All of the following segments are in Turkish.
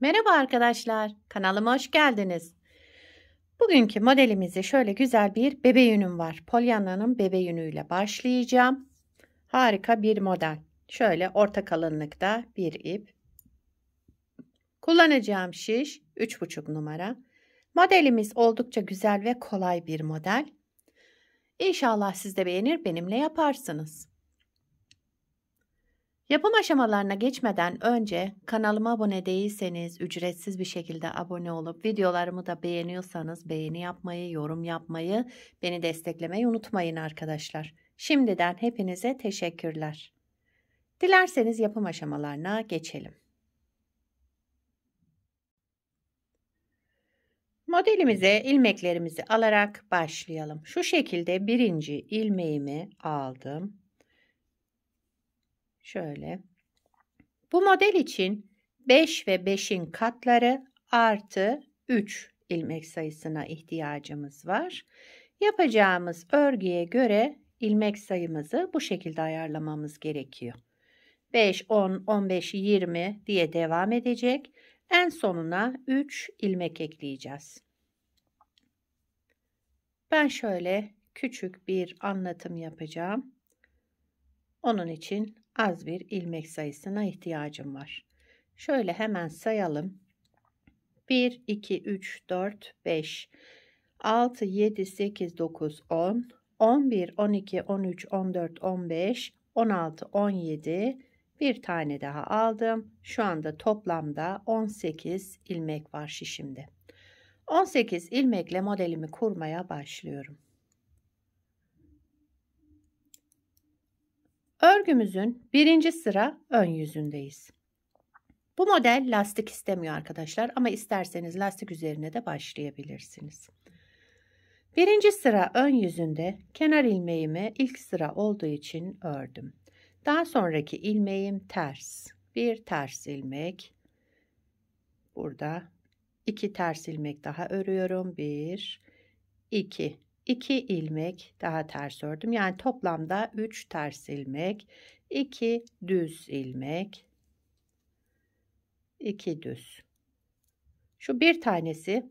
Merhaba arkadaşlar, kanalıma hoş geldiniz. Bugünkü modelimizi şöyle güzel bir bebe yünüm var. Pollyanna'nın bebe yünüyle başlayacağım. Harika bir model. Şöyle orta kalınlıkta bir ip. Kullanacağım şiş 3,5 numara. Modelimiz oldukça güzel ve kolay bir model. İnşallah siz de beğenir, benimle yaparsınız. Yapım aşamalarına geçmeden önce kanalıma abone değilseniz ücretsiz bir şekilde abone olup videolarımı da beğeniyorsanız beğeni yapmayı, yorum yapmayı, beni desteklemeyi unutmayın arkadaşlar. Şimdiden hepinize teşekkürler. Dilerseniz yapım aşamalarına geçelim. Modelimize ilmeklerimizi alarak başlayalım. Şu şekilde birinci ilmeğimi aldım. Şöyle. Bu model için 5 ve 5'in katları artı 3 ilmek sayısına ihtiyacımız var. Yapacağımız örgüye göre ilmek sayımızı bu şekilde ayarlamamız gerekiyor. 5, 10, 15, 20 diye devam edecek. En sonuna 3 ilmek ekleyeceğiz. Ben şöyle küçük bir anlatım yapacağım. Onun için az bir ilmek sayısına ihtiyacım var. Şöyle hemen sayalım. 1, 2, 3, 4, 5, 6, 7, 8, 9, 10, 11, 12, 13, 14, 15, 16, 17, bir tane daha aldım. Şu anda toplamda 18 ilmek var şişimde. 18 ilmekle modelimi kurmaya başlıyorum. Örgümüzün birinci sıra ön yüzündeyiz. Bu model lastik istemiyor arkadaşlar ama isterseniz lastik üzerine de başlayabilirsiniz. Birinci sıra ön yüzünde kenar ilmeğimi ilk sıra olduğu için ördüm. Daha sonraki ilmeğim ters. Bir ters ilmek. Burada 2 ters ilmek daha örüyorum. 1, 2. 2 ilmek daha ters ördüm. Yani toplamda 3 ters ilmek, 2 düz ilmek, 2 düz. Şu bir tanesi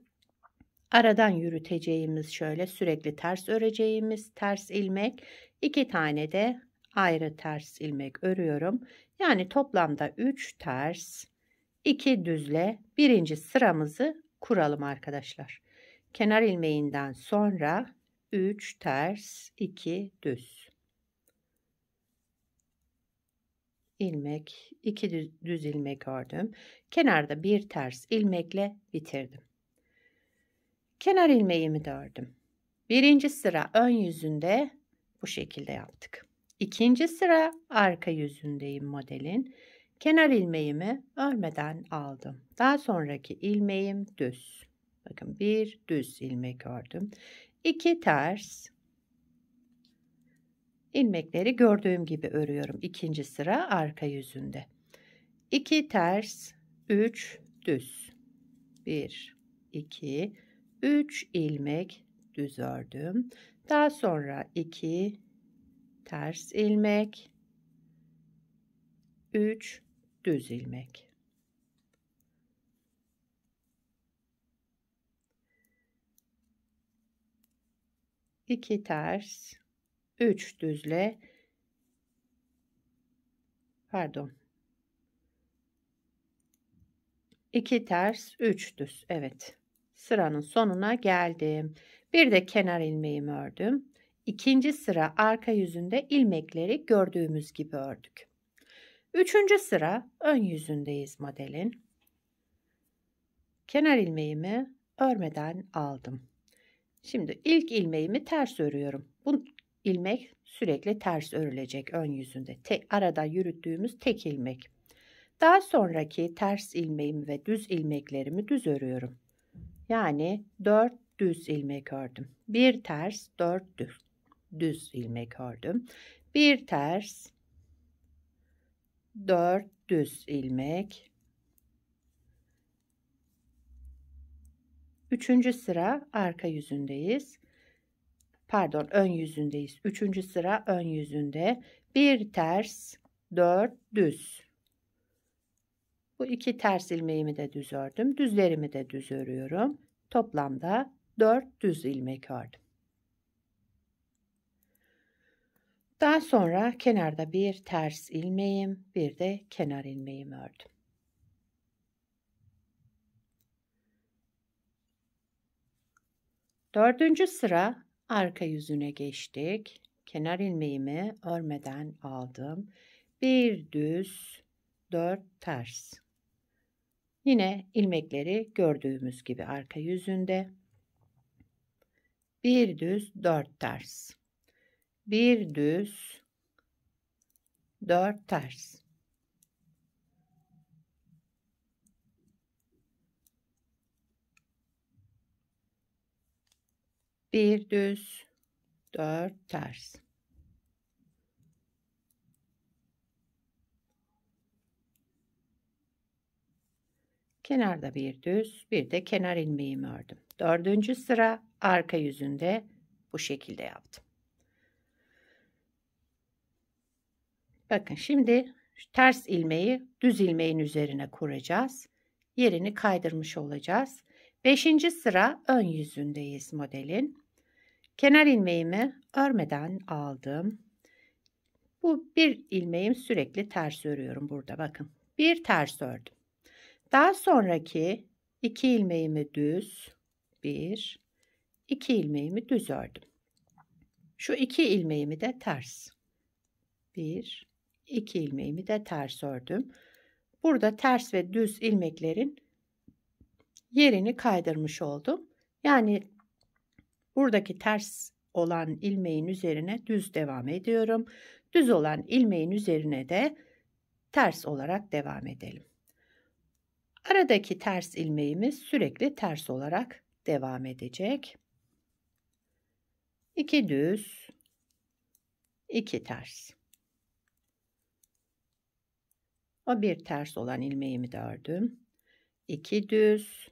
aradan yürüteceğimiz, şöyle sürekli ters öreceğimiz ters ilmek, 2 tane de ayrı ters ilmek örüyorum. Yani toplamda 3 ters, 2 düzle birinci sıramızı kuralım arkadaşlar. Kenar ilmeğinden sonra 3 ters, 2 düz ilmek, 2 düz ilmek ördüm. Kenarda bir ters ilmekle bitirdim. Kenar ilmeğimi de ördüm. Birinci sıra ön yüzünde bu şekilde yaptık. İkinci sıra arka yüzündeyim modelin. Kenar ilmeğimi örmeden aldım. Daha sonraki ilmeğim düz. Bakın bir düz ilmek ördüm. 2 ters ilmekleri gördüğüm gibi örüyorum. İkinci sıra arka yüzünde. 2 ters, 3 düz. 1, 2, 3 ilmek düz ördüm. Daha sonra 2 ters ilmek, 3 düz ilmek. 2 ters, 3 düzle, pardon. 2 ters, 3 düz. Evet. Sıranın sonuna geldim. Bir de kenar ilmeğimi ördüm. İkinci sıra arka yüzünde ilmekleri gördüğümüz gibi ördük. Üçüncü sıra ön yüzündeyiz modelin. Kenar ilmeğimi örmeden aldım. Şimdi ilk ilmeğimi ters örüyorum. Bu ilmek sürekli ters örülecek ön yüzünde. Arada yürüttüğümüz tek ilmek. Daha sonraki ters ilmeğimi ve düz ilmeklerimi düz örüyorum. Yani 4 düz ilmek ördüm. Bir ters, 4 düz ilmek ördüm. Bir ters, 4 düz ilmek. Üçüncü sıra arka yüzündeyiz. Pardon, ön yüzündeyiz. Üçüncü sıra ön yüzünde. Bir ters, 4 düz. Bu 2 ters ilmeğimi de düz ördüm. Düzlerimi de düz örüyorum. Toplamda 4 düz ilmek ördüm. Daha sonra kenarda bir ters ilmeğim, bir de kenar ilmeğimi ördüm. Dördüncü sıra arka yüzüne geçtik. Kenar ilmeğimi örmeden aldım. Bir düz, 4 ters. Yine ilmekleri gördüğümüz gibi arka yüzünde. Bir düz, 4 ters. Bir düz, 4 ters. Bir düz, 4 ters. Kenarda bir düz, bir de kenar ilmeğimi ördüm. Dördüncü sıra arka yüzünde bu şekilde yaptım. Bakın şimdi ters ilmeği düz ilmeğin üzerine kuracağız. Yerini kaydırmış olacağız. Beşinci sıra ön yüzündeyiz modelin. Kenar ilmeğimi örmeden aldım. Bu bir ilmeğim sürekli ters örüyorum burada bakın. Bir ters ördüm. Daha sonraki 2 ilmeğimi düz, 1, 2 ilmeğimi düz ördüm. Şu 2 ilmeğimi de ters. 1, 2 ilmeğimi de ters ördüm. Burada ters ve düz ilmeklerin yerini kaydırmış oldum. Yani buradaki ters olan ilmeğin üzerine düz devam ediyorum. Düz olan ilmeğin üzerine de ters olarak devam edelim. Aradaki ters ilmeğimiz sürekli ters olarak devam edecek. 2 düz, 2 ters. O bir ters olan ilmeğimi de ördüm. 2 düz,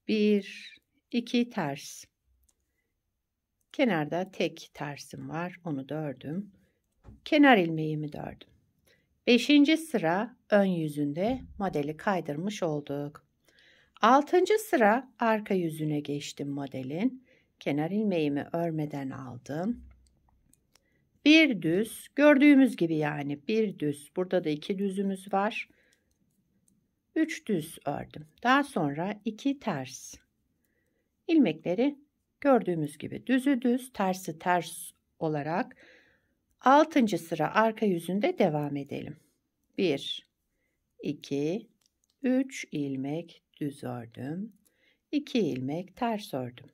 1, 2 ters. Kenarda tek tersim var. Onu da ördüm. Kenar ilmeğimi de ördüm. 5. sıra ön yüzünde modeli kaydırmış olduk. 6. sıra arka yüzüne geçtim modelin. Kenar ilmeğimi örmeden aldım. Bir düz, gördüğümüz gibi yani bir düz. Burada da 2 düzümüz var. 3 düz ördüm. Daha sonra 2 ters. İlmekleri gördüğümüz gibi düzü düz, tersi ters olarak 6. sıra arka yüzünde devam edelim. 1, 2, 3 ilmek düz ördüm. 2 ilmek ters ördüm.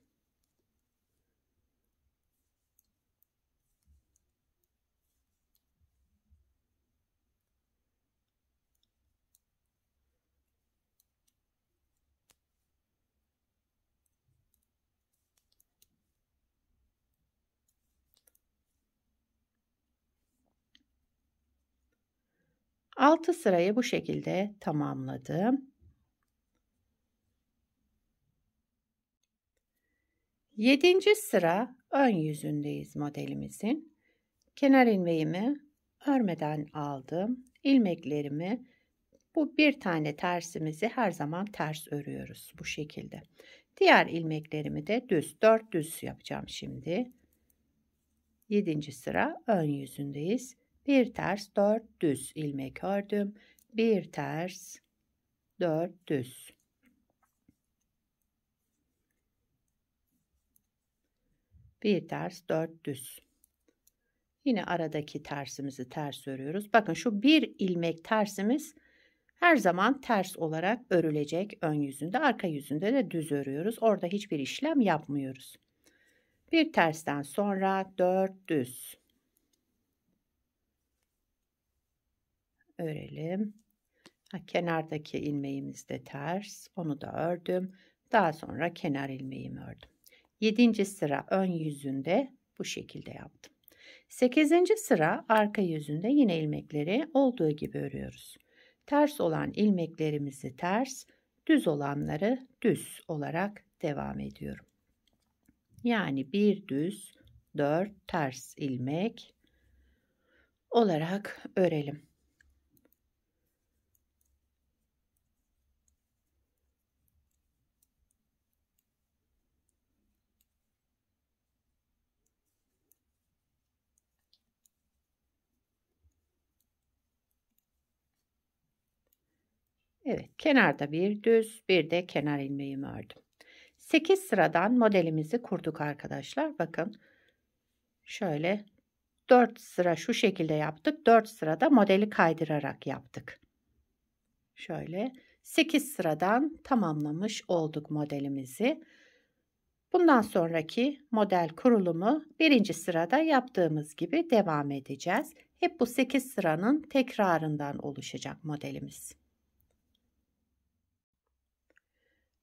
Altı sırayı bu şekilde tamamladım. 7. sıra ön yüzündeyiz modelimizin. Kenar ilmeğimi örmeden aldım. İlmeklerimi bu bir tane tersimizi her zaman ters örüyoruz bu şekilde. Diğer ilmeklerimi de düz 4 düz yapacağım şimdi. 7. sıra ön yüzündeyiz. Bir ters 4 düz ilmek ördüm. Bir ters 4 düz. Bir ters 4 düz. Yine aradaki tersimizi ters örüyoruz. Bakın şu bir ilmek tersimiz her zaman ters olarak örülecek ön yüzünde. Arka yüzünde de düz örüyoruz. Orada hiçbir işlem yapmıyoruz. Bir tersten sonra 4 düz. Örelim. Kenardaki ilmeğimiz de ters. Onu da ördüm. Daha sonra kenar ilmeğimi ördüm. 7. sıra ön yüzünde bu şekilde yaptım. 8. sıra arka yüzünde yine ilmekleri olduğu gibi örüyoruz. Ters olan ilmeklerimizi ters, düz olanları düz olarak devam ediyorum. Yani bir düz, 4 ters ilmek olarak örelim. Evet, kenarda bir düz, bir de kenar ilmeğimi ördüm. 8 sıradan modelimizi kurduk arkadaşlar. Bakın şöyle 4 sıra şu şekilde yaptık. 4 sırada modeli kaydırarak yaptık. Şöyle 8 sıradan tamamlamış olduk modelimizi. Bundan sonraki model kurulumu birinci sırada yaptığımız gibi devam edeceğiz. Hep bu 8 sıranın tekrarından oluşacak modelimiz.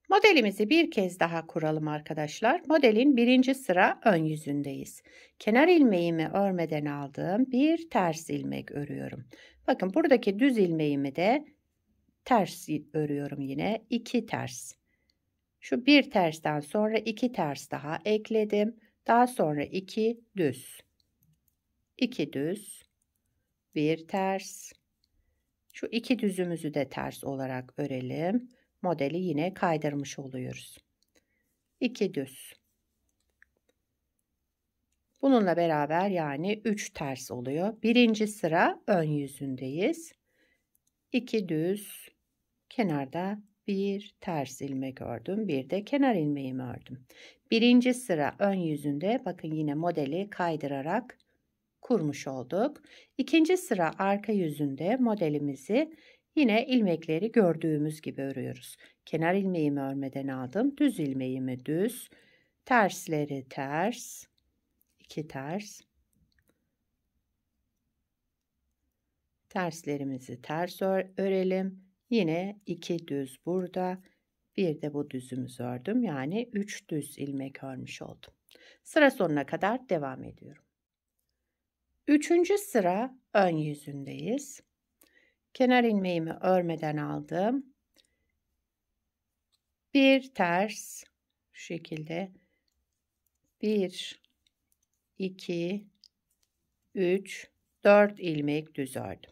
Modelimizi bir kez daha kuralım arkadaşlar. Modelin birinci sıra ön yüzündeyiz. Kenar ilmeğimi örmeden aldığım bir ters ilmek örüyorum. Bakın buradaki düz ilmeğimi de ters örüyorum yine. 2 ters. Şu bir tersten sonra 2 ters daha ekledim. Daha sonra 2 düz. 2 düz. Bir ters. Şu 2 düzümüzü de ters olarak örelim. Modeli yine kaydırmış oluyoruz. 2 düz. Bununla beraber yani 3 ters oluyor. Birinci sıra ön yüzündeyiz. 2 düz. Kenarda bir ters ilmek ördüm. Bir de kenar ilmeğimi ördüm. Birinci sıra ön yüzünde bakın yine modeli kaydırarak kurmuş olduk. İkinci sıra arka yüzünde modelimizi yine ilmekleri gördüğümüz gibi örüyoruz. Kenar ilmeğimi örmeden aldım. Düz ilmeğimi düz. Tersleri ters. 2 ters. Terslerimizi ters örelim. Yine 2 düz burada. Bir de bu düzümüzü ördüm. Yani 3 düz ilmek örmüş oldum. Sıra sonuna kadar devam ediyorum. Üçüncü sıra ön yüzündeyiz. Kenar ilmeğimi örmeden aldım. Bir ters şu şekilde 1 2 3 4 ilmek düz ördüm.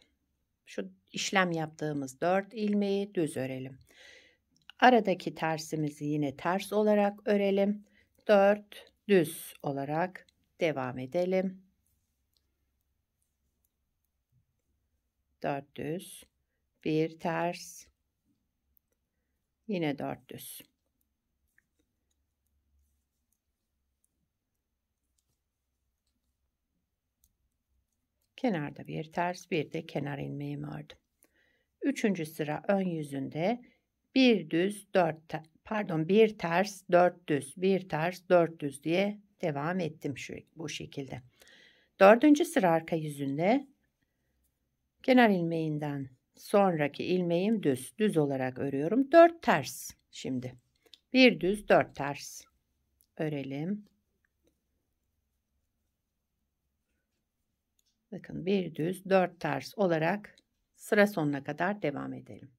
Şu işlem yaptığımız 4 ilmeği düz örelim. Aradaki tersimizi yine ters olarak örelim. 4 düz olarak devam edelim. 4 düz, bir ters, yine 4 düz. Kenarda bir ters, bir de kenar ilmeğimi ördüm. Üçüncü sıra ön yüzünde bir düz, bir ters, 4 düz, bir ters, 4 düz diye devam ettim bu şekilde. Dördüncü sıra arka yüzünde kenar ilmeğinden sonraki ilmeğim düz olarak örüyorum. 4 ters şimdi. Bir düz, 4 ters örelim. Bakın bir düz, 4 ters olarak sıra sonuna kadar devam edelim.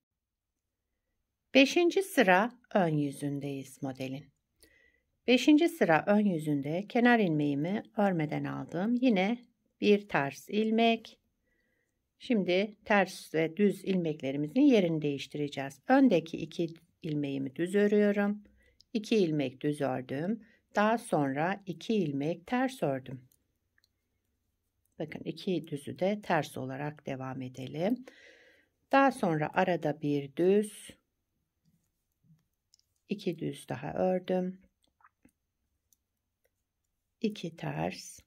5. sıra ön yüzündeyiz modelin. 5. sıra ön yüzünde kenar ilmeğimi örmeden aldım. Yine bir ters ilmek. Şimdi ters ve düz ilmeklerimizin yerini değiştireceğiz. Öndeki 2 ilmeğimi düz örüyorum. 2 ilmek düz ördüm. Daha sonra 2 ilmek ters ördüm. Bakın 2 düzü de ters olarak devam edelim. Daha sonra arada bir düz, 2 düz daha ördüm. 2 ters,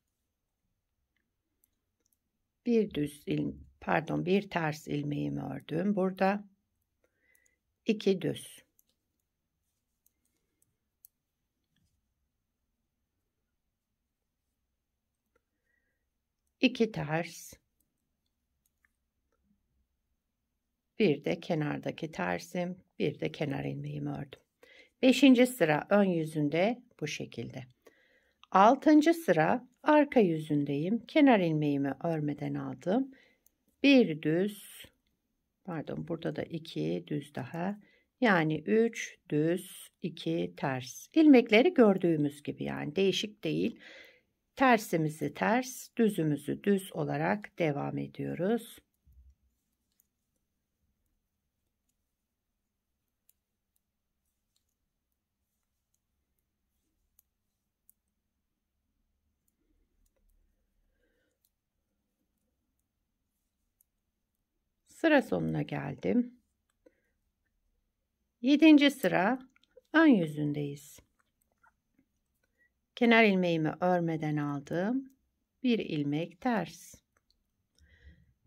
bir ters ilmeğimi ördüm. Burada 2 düz. İki ters, bir de kenardaki tersim, bir de kenar ilmeğimi ördüm. 5. sıra ön yüzünde bu şekilde. 6. sıra arka yüzündeyim. Kenar ilmeğimi örmeden aldım. Bir düz, burada da 2 düz daha. Yani 3 düz, 2 ters. İlmekleri gördüğümüz gibi yani değişik değil. Tersimizi ters, düzümüzü düz olarak devam ediyoruz. Sıra sonuna geldim. 7. sıra ön yüzündeyiz. Kenar ilmeğimi örmeden aldım. Bir ilmek ters.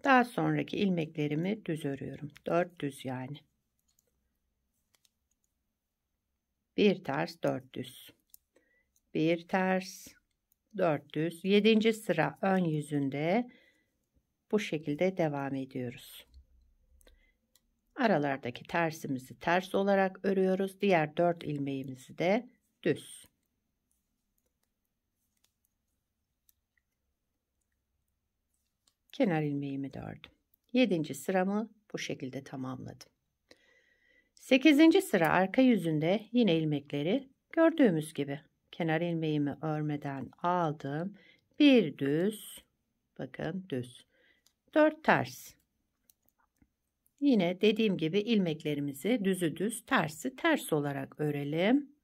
Daha sonraki ilmeklerimi düz örüyorum. 4 düz yani. Bir ters, 4 düz. Bir ters, 4 düz. 7. sıra ön yüzünde bu şekilde devam ediyoruz. Aralardaki tersimizi ters olarak örüyoruz. Diğer 4 ilmeğimizi de düz. Kenar ilmeğimi de ördüm. 7. sıramı bu şekilde tamamladım. 8. sıra arka yüzünde yine ilmekleri gördüğümüz gibi kenar ilmeğimi örmeden aldım. Bir düz, bakın düz. 4 ters. Yine dediğim gibi ilmeklerimizi düzü düz, tersi ters olarak örelim.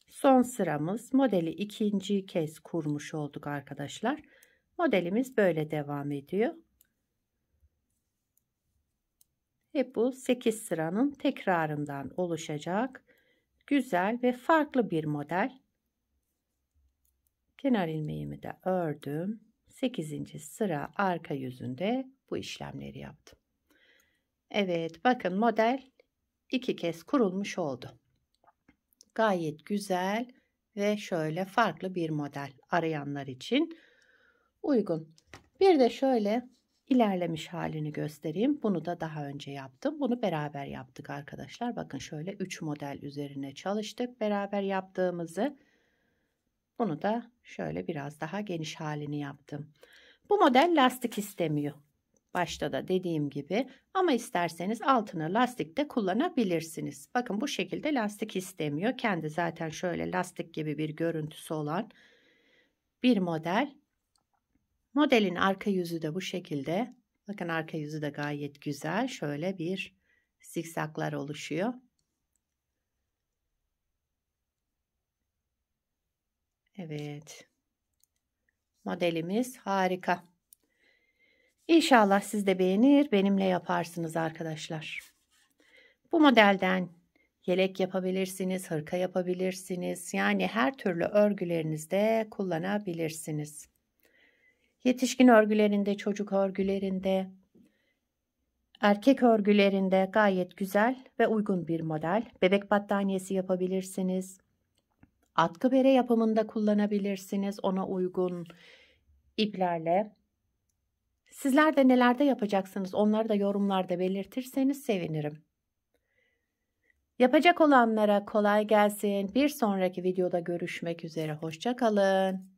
Son sıramız, modeli ikinci kez kurmuş olduk arkadaşlar. Modelimiz böyle devam ediyor. Hep bu 8 sıranın tekrarından oluşacak güzel ve farklı bir model. Kenar ilmeğimi de ördüm. 8. sıra arka yüzünde bu işlemleri yaptım. Evet, bakın model 2 kez kurulmuş oldu. Gayet güzel ve şöyle farklı bir model arayanlar için uygun. Bir de şöyle ilerlemiş halini göstereyim. Bunu da daha önce yaptım. Bunu beraber yaptık arkadaşlar. Bakın şöyle 3 model üzerine çalıştık. Beraber yaptığımızı. Bunu da şöyle biraz daha geniş halini yaptım. Bu model lastik istemiyor. Başta da dediğim gibi, ama isterseniz altına lastik de kullanabilirsiniz. Bakın bu şekilde lastik istemiyor. Kendi zaten şöyle lastik gibi bir görüntüsü olan bir model. Modelin arka yüzü de bu şekilde. Bakın arka yüzü de gayet güzel. Şöyle bir zikzaklar oluşuyor. Evet. Modelimiz harika. İnşallah siz de beğenir, benimle yaparsınız arkadaşlar. Bu modelden yelek yapabilirsiniz, hırka yapabilirsiniz. Yani her türlü örgülerinizde kullanabilirsiniz. Yetişkin örgülerinde, çocuk örgülerinde, erkek örgülerinde gayet güzel ve uygun bir model. Bebek battaniyesi yapabilirsiniz. Atkı bere yapımında kullanabilirsiniz. Ona uygun iplerle. Sizler de nelerde yapacaksınız? Onları da yorumlarda belirtirseniz sevinirim. Yapacak olanlara kolay gelsin. Bir sonraki videoda görüşmek üzere. Hoşça kalın.